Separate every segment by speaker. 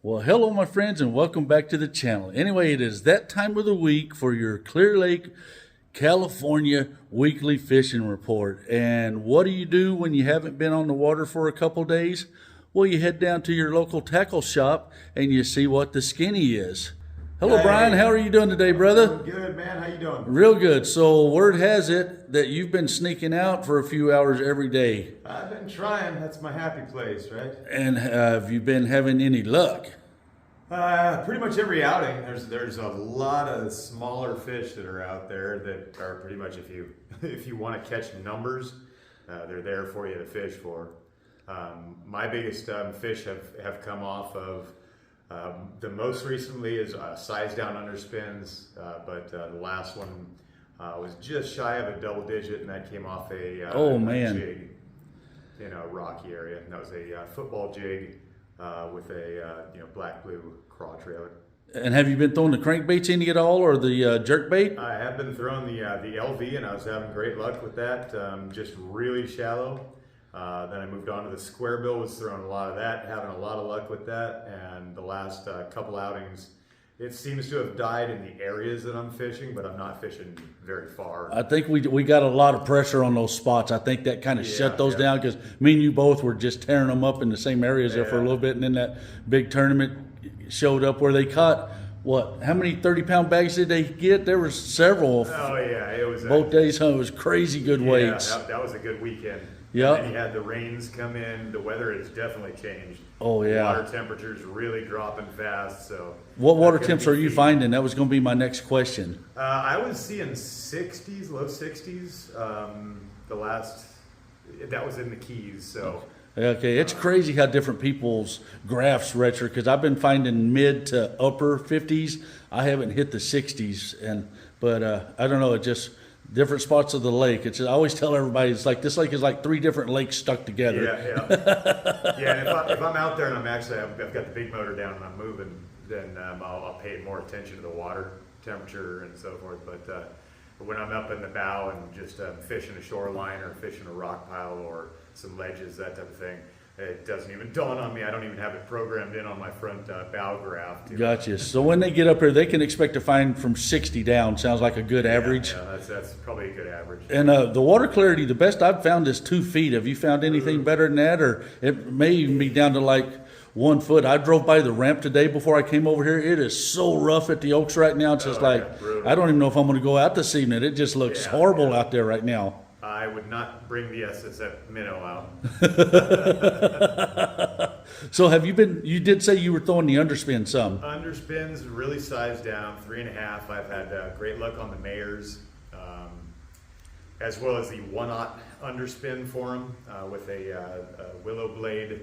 Speaker 1: Well, hello, my friends, and welcome back to the channel. Anyway, it is that time of the week for your Clear Lake, California weekly fishing report. And what do you do when you haven't been on the water for a couple days? Well, you head down to your local tackle shop and you see what the skinny is. Hello,
Speaker 2: Hey.
Speaker 1: Brian. How are you doing today, brother?
Speaker 2: Good, man. How you doing?
Speaker 1: Real good. So, word has it that you've been sneaking out for a few hours every day.
Speaker 2: I've been trying. That's my happy place, right?
Speaker 1: And have you been having any luck?
Speaker 2: Pretty much every outing, there's a lot of smaller fish that are out there that are pretty much if you want to catch numbers, they're there for you to fish for. My biggest fish have come off of the most recently is size down underspins, but the last one was just shy of a double digit, and that came off a jig in a rocky area. And that was a football jig with a black blue craw trailer.
Speaker 1: And have you been throwing the crankbaits any at all, or the jerk bait?
Speaker 2: I have been throwing the LV, and I was having great luck with that. Just really shallow. Then I moved on to the square bill, was throwing a lot of that, having a lot of luck with that. And the last couple outings, it seems to have died in the areas that I'm fishing, but I'm not fishing very far.
Speaker 1: I think we got a lot of pressure on those spots. I think that kind of shut those down, because me and you both were just tearing them up in the same areas there for a little bit. And then that big tournament showed up where they caught, what, how many 30-pound bags did they get? There were several.
Speaker 2: Oh, yeah. It was
Speaker 1: both days, huh? It was crazy good weights.
Speaker 2: That was a good weekend.
Speaker 1: Yeah.
Speaker 2: And then you had the rains come in. The weather has definitely changed.
Speaker 1: Oh, yeah.
Speaker 2: Water temperatures really dropping fast. So
Speaker 1: what water temps are you finding? That was going to be my next question.
Speaker 2: I was seeing 60s, low 60s. That was in the Keys. So
Speaker 1: Okay, it's crazy how different people's graphs retro, because I've been finding mid to upper 50s. I haven't hit the 60s, but I don't know. It just different spots of the lake. I always tell everybody it's like this lake is like three different lakes stuck together.
Speaker 2: Yeah. And if I'm out there and I've got the big motor down and I'm moving, then I'll pay more attention to the water temperature and so forth. But when I'm up in the bow and just fishing a shoreline or fishing a rock pile or some ledges, that type of thing, it doesn't even dawn on me. I don't even have it programmed in on my front bow graph.
Speaker 1: Gotcha. So when they get up here, they can expect to find from 60 down. Sounds like a good average.
Speaker 2: Yeah, that's probably a good average.
Speaker 1: And the water clarity, the best I've found is 2 feet. Have you found anything better than that? Or it may even be down to like 1 foot. I drove by the ramp today before I came over here. It is so rough at the Oaks right now. It's just I don't even know if I'm going to go out this evening. It just looks horrible out there right now.
Speaker 2: I would not bring the SSF minnow out.
Speaker 1: So you did say you were throwing the underspin some.
Speaker 2: Underspins, really sized down, 3.5. I've had great luck on the Mayors, as well as the 1/0 underspin for them with a willow blade,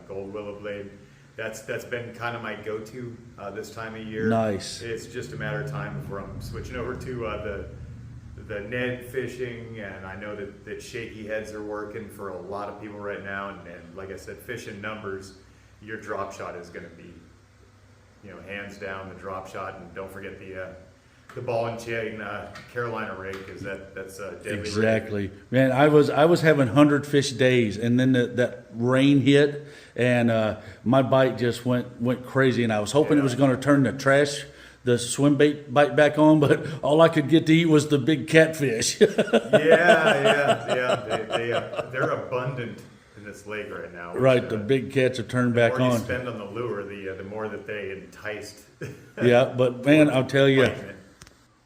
Speaker 2: gold willow blade. That's been kind of my go-to this time of year.
Speaker 1: Nice.
Speaker 2: It's just a matter of time before I'm switching over to the Ned fishing, and I know that shaky heads are working for a lot of people right now, and like I said, fishing numbers, your drop shot is going to be, hands down the drop shot, and don't forget the ball and chain Carolina rig, because that's deadly.
Speaker 1: Exactly, man. I was having 100 fish days, and then that rain hit, and my bite just went crazy, and I was hoping it was going to turn the swim bait bite back on, but all I could get to eat was the big catfish.
Speaker 2: They're abundant in this lake right now.
Speaker 1: Right, the big cats are turned back on.
Speaker 2: The more you spend on the lure, the more that they enticed.
Speaker 1: Yeah, but man, I'll tell you,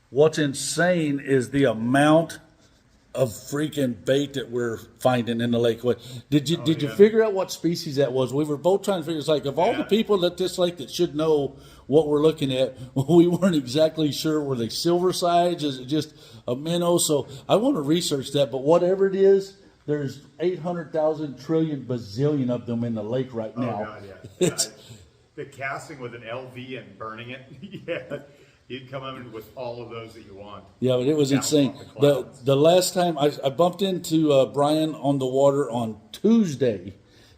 Speaker 1: what's insane is the amount of freaking bait that we're finding in the lake. Did you figure out what species that was? We were both trying to figure. It's like of all the people at this lake that should know what we're looking at, we weren't exactly sure. Were they silver sides? Is it just a minnow? So I want to research that. But whatever it is, there's 800,000 trillion bazillion of them in the lake right now.
Speaker 2: Oh God, yeah. The casting with an LV and burning it, you'd come in with all of those that you want.
Speaker 1: Yeah, but it was insane. The last time I bumped into Brian on the water on Tuesday,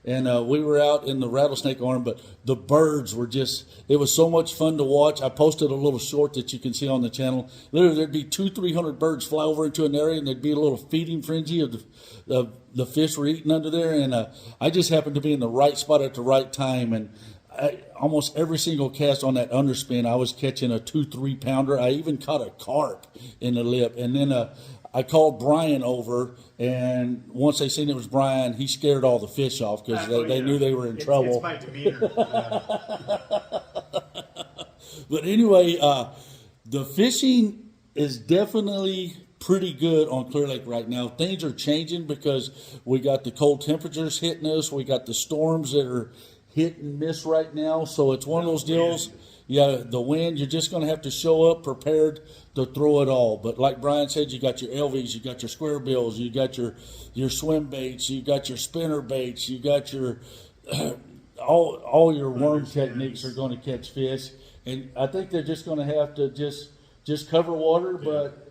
Speaker 1: and we were out in the Rattlesnake Arm, but the birds were it was so much fun to watch. I posted a little short that you can see on the channel. Literally, there'd be 200-300 birds fly over into an area, and there'd be a little feeding frenzy of the fish were eating under there, and I just happened to be in the right spot at the right time, and almost every single cast on that underspin, I was catching a 2-3 pounder. I even caught a carp in the lip. And then I called Brian over, and once they seen it was Brian, he scared all the fish off because they knew they were in trouble.
Speaker 2: It's my demeanor.
Speaker 1: But anyway, the fishing is definitely pretty good on Clear Lake right now. Things are changing because we got the cold temperatures hitting us. We got the storms that are hit and miss right now. So it's one of those deals. Yeah, the wind, you're just going to have to show up prepared to throw it all. But like Brian said, you got your LVs, you got your square bills, you got your swim baits, you got your spinner baits, you got your all your worm techniques are going to catch fish. And I think they're just going to have to just cover water, but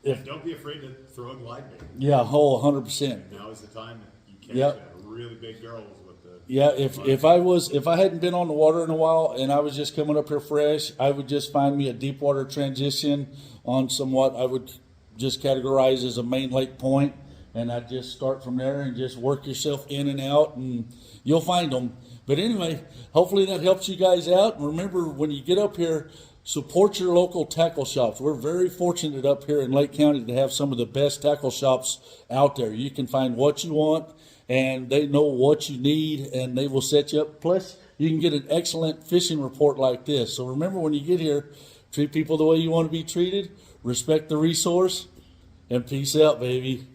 Speaker 3: And don't be afraid to throw a glide bait.
Speaker 1: yeah, whole 100%.
Speaker 3: Now is the time that you catch
Speaker 1: Yep.
Speaker 3: that really big girls with the.
Speaker 1: Yeah, if I hadn't been on the water in a while and I was just coming up here fresh, I would just find me a deep water transition on somewhat I would just categorize as a main lake point, and I'd just start from there and just work yourself in and out, and you'll find them. But anyway, hopefully that helps you guys out. And remember, when you get up here, support your local tackle shops. We're very fortunate up here in Lake County to have some of the best tackle shops out there. You can find what you want, and they know what you need, and they will set you up. Plus, you can get an excellent fishing report like this. So remember, when you get here, treat people the way you want to be treated, respect the resource, and peace out, baby.